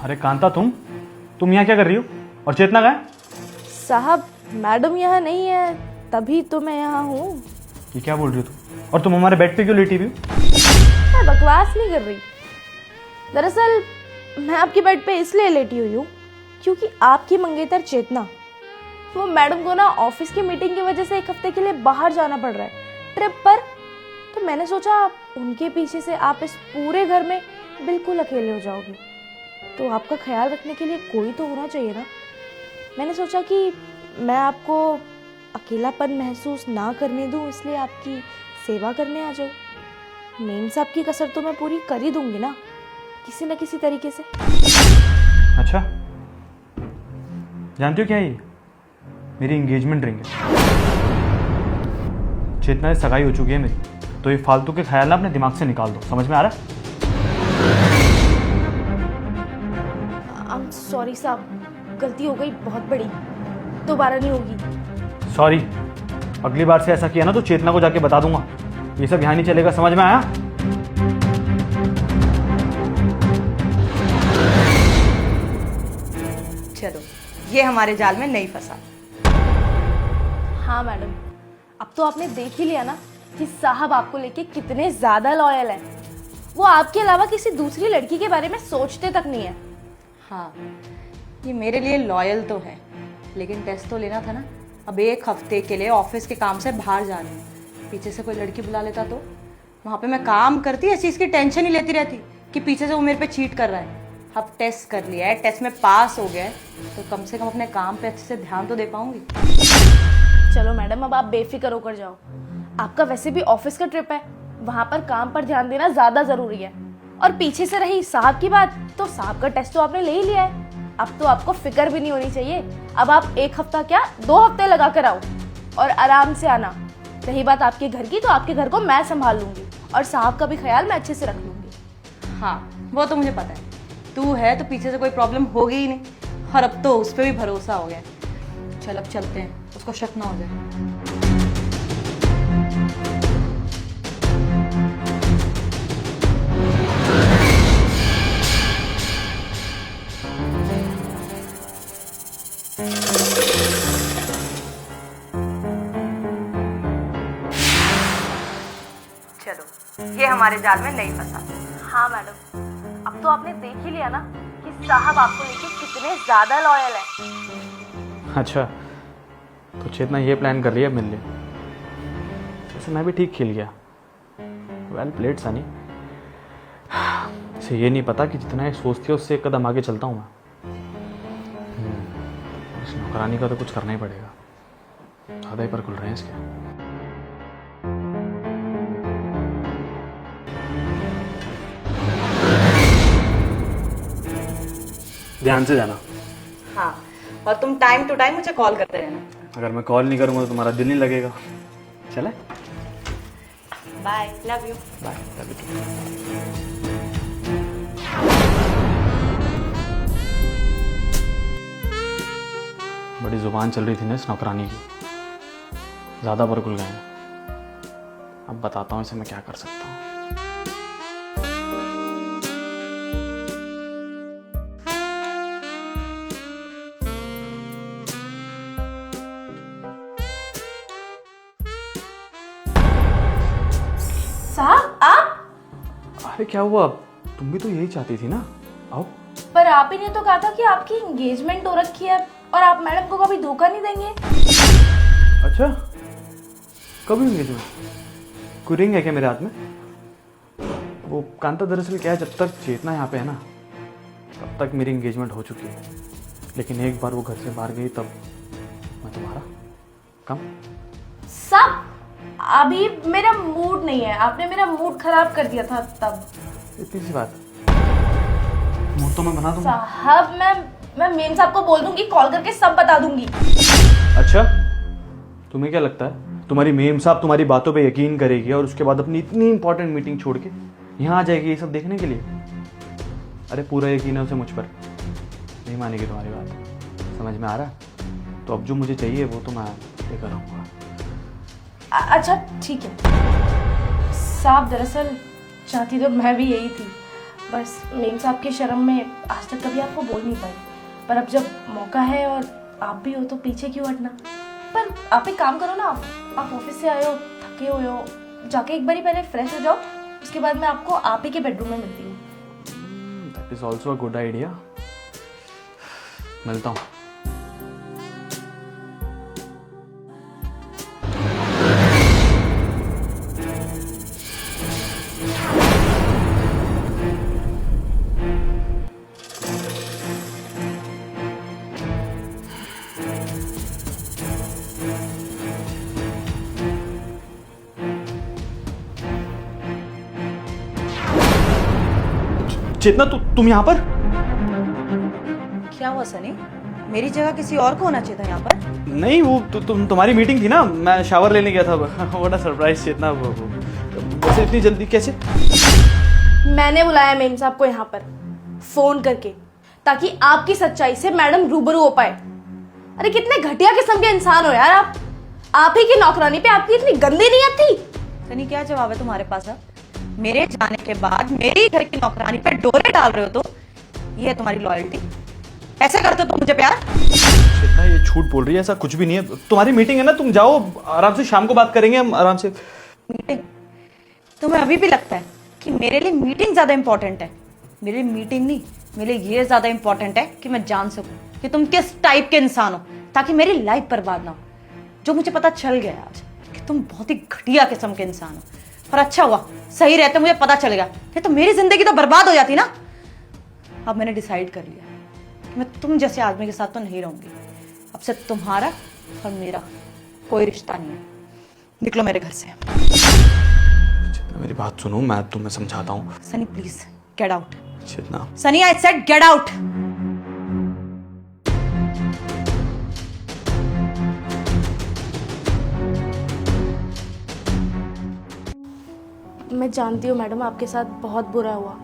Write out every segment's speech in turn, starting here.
अरे कांता, तुम यहाँ क्या कर रही हो? और चेतना कहाँ है? साहब, मैडम यहाँ नहीं है, तभी तो मैं यहाँ हूँ। ये क्या बोल रही हो तुम? और तुम हमारे बेड पे क्यों लेटी हुई हो? मैं बकवास नहीं कर रही। दरअसल मैं आपके बेड पे इसलिए लेटी हुई हूँ क्योंकि आपकी मंगेतर चेतना, वो मैडम को ना ऑफिस की मीटिंग की वजह से 1 हफ्ते के लिए बाहर जाना पड़ रहा है ट्रिप पर। तो मैंने सोचा उनके पीछे से आप इस पूरे घर में बिल्कुल अकेले हो जाओगे, तो आपका ख्याल रखने के लिए कोई तो होना चाहिए ना। मैंने सोचा कि मैं आपको अकेलापन महसूस ना करने दूं, इसलिए आपकी सेवा करने आ जाऊं। मेम साहब की कसर तो मैं पूरी कर ही दूंगी ना, किसी न किसी तरीके से। अच्छा, जानती हो क्या है ये? मेरी एंगेजमेंट रिंग है। चेतना से सगाई हो चुकी है मेरी, तो ये फालतू के ख्याल ना अपने दिमाग से निकाल दो। समझ में आ रहा है? सॉरी साहब, गलती हो गई बहुत बड़ी, दोबारा नहीं होगी। सॉरी, अगली बार से ऐसा किया ना तो चेतना को जाके बता दूंगा। ये सब यहाँ नहीं चलेगा, समझ में आया? चलो, ये हमारे जाल में नहीं फंसा। हाँ मैडम, अब तो आपने देख ही लिया ना कि साहब आपको लेके कितने ज्यादा लॉयल हैं। वो आपके अलावा किसी दूसरी लड़की के बारे में सोचते तक नहीं है। हाँ, ये मेरे लिए लॉयल तो है, लेकिन टेस्ट तो लेना था ना। अब 1 हफ्ते के लिए ऑफिस के काम से बाहर जा रही हूँ, पीछे से कोई लड़की बुला लेता तो वहाँ पे मैं काम करती, इस चीज़ की टेंशन ही लेती रहती कि पीछे से वो मेरे पे चीट कर रहा है। अब टेस्ट कर लिया है, टेस्ट में पास हो गया है, तो कम से कम अपने काम पे अच्छे से ध्यान तो दे पाऊंगी। चलो मैडम, अब आप बेफिक्र होकर जाओ। आपका वैसे भी ऑफिस का ट्रिप है, वहाँ पर काम पर ध्यान देना ज्यादा जरूरी है। और पीछे से रही साहब की बात, तो साहब का टेस्ट तो आपने ले ही लिया है, अब तो आपको फिक्र भी नहीं होनी चाहिए। अब आप 1 हफ्ता क्या 2 हफ्ते लगा कर आओ और आराम से आना। रही बात आपके घर की, तो आपके घर को मैं संभाल लूंगी और साहब का भी ख्याल मैं अच्छे से रख लूंगी। हाँ, वो तो मुझे पता है, तू है तो पीछे से कोई प्रॉब्लम होगी ही नहीं, और अब तो उस पर भी भरोसा हो गया। चल अब चलते हैं, उसको शक ना हो जाए। चलो, ये हमारे जाल में नहीं फंसा। हाँ मैडम, अब तो आपने देख ही लिया ना कि साहब आपको लेके कितने ज्यादा लॉयल है। अच्छा, तो चेतना ये प्लान कर रही है मिलने। वैसे मैं भी ठीक खेल गया। Well played Sunny. इसे ये नहीं पता कि जितना ये सोचती है उससे 1 कदम आगे चलता हूँ मैं। इस नौकरानी का तो कुछ करना ही पड़ेगा, ज़्यादा ही पर खुल रहे हैं इसके। ध्यान से जाना। हाँ, और तुम टाइम टू टाइम मुझे कॉल करते रहना। अगर मैं कॉल नहीं करूँगा तो तुम्हारा दिल नहीं लगेगा। चले, बाय, लव यू। बाय। बड़ी जुबान चल रही थी ना इस नौकरानी की, ज़्यादा पर खुल गए हैं। अब बताता हूँ इसे मैं क्या कर सकता हूँ। साहब आप? अरे क्या हुआ? तुम भी तो यही चाहती थी ना, आओ। पर आप ही ने तो कहा था कि आपकी एंगेजमेंट हो रखी है और आप मैडम को कभी धोखा नहीं देंगे। अच्छा, कभी एंगेजमेंट? कोई रिंग है क्या मेरे हाथ में? वो कांता, दरअसल क्या है, जब तक चेतना यहाँ पे है ना तब तक मेरी एंगेजमेंट हो चुकी है, लेकिन एक बार वो घर से बाहर गई तब मैं तुम्हारा कम। साहब, अभी मेरा मूड नहीं है, आपने मेरा मूड खराब कर दिया था तब। इतनी सी बात, मूड तो मैं बना दूंगा। साहब, मैं मेम साहब को बोल दूंगी, कॉल करके सब बता दूंगी। अच्छा, तुम्हें क्या लगता है तुम्हारी मेम साहब तुम्हारी बातों पे यकीन करेगी और उसके बाद अपनी इतनी इंपॉर्टेंट मीटिंग छोड़ के यहाँ आ जाएगी ये सब देखने के लिए? अरे पूरा यकीन है उसे मुझ पर, नहीं मानेगी तुम्हारी बात। समझ में आ रहा? तो अब जो मुझे चाहिए वो तो मैं लेकर आऊँगा। अच्छा ठीक है साहब, दरअसल चाहती तो मैं भी यही थी, बस मेम साहब की शर्म में आज तक कभी आपको बोल नहीं पाई, पर अब जब मौका है और आप भी हो तो पीछे क्यों हटना। पर आप एक काम करो ना, आप ऑफिस से आए हो, थके हुए हो, जाके एक बारी पहले फ्रेश हो जाओ, उसके बाद मैं आपको आप ही के बेडरूम में मिलती हूँ। That is also a good idea. मिलता हूँ। चेतना, तुम यहाँ पर? क्या हुआ सनी? मेरी जगह किसी और को होना चाहिए था यहाँ पर। नहीं, वो तुम्हारी मीटिंग थी ना, मैं शावर लेने गया था। व्हाट अ सरप्राइज चेतना। वैसे इतनी जल्दी कैसे? मैंने बुलाया मेम साहब को यहाँ पर फोन करके, ताकि आपकी सच्चाई से मैडम रूबरू हो पाए। अरे कितने घटिया किस्म के इंसान हो यार आप ही की नौकरानी पे आपकी इतनी गंदी नीयत थी। सनी क्या जवाब है तुम्हारे पास अब? मेरे जाने के बाद मेरी घर की नौकरानी पे डोरे डाल रहे हो तो ये है तुम्हारी लॉयल्टी? ऐसे करते हो तुम मुझे प्यार? चेतना ये झूठ बोल रही है, ऐसा कुछ भी नहीं है। तुम्हारी मीटिंग है ना, तुम जाओ आराम से, शाम को बात करेंगे हम आराम से। मीटिंग? तुम्हें अभी भी लगता है कि मेरे लिए मीटिंग ज्यादा इंपॉर्टेंट है? मेरे लिए मीटिंग नहीं, मेरे लिए ये ज्यादा इंपॉर्टेंट है कि मैं जान सकूं कि तुम किस टाइप के इंसान हो, ताकि मेरी लाइफ बर्बाद ना हो। जो मुझे पता चल गया आज कि तुम बहुत ही घटिया किस्म के इंसान हो। पर अच्छा हुआ, सही रहते मुझे पता चल गया, नहीं तो मेरी जिंदगी तो बर्बाद हो जाती ना। अब मैंने डिसाइड कर लिया कि मैं तुम जैसे आदमी के साथ तो नहीं रहूंगी। अब से तुम्हारा और मेरा कोई रिश्ता नहीं है। निकलो मेरे घर से। चेतना मेरी बात सुनो, मैं तुम्हें समझाता हूँ। Sunny please get out. Chetna Sunny I said get out. मैं जानती हूँ मैडम आपके साथ बहुत बुरा हुआ,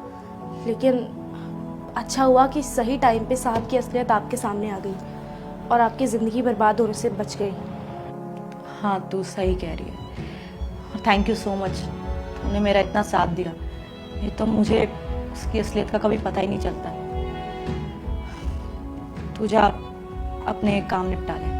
लेकिन अच्छा हुआ कि सही टाइम पे साहब की असलियत आपके सामने आ गई और आपकी ज़िंदगी बर्बाद होने से बच गई। हाँ तू सही कह रही है। थैंक यू सो मच, तुमने मेरा इतना साथ दिया। ये तो मुझे उसकी असलियत का कभी पता ही नहीं चलता। तू जा अपने काम निपटा ले।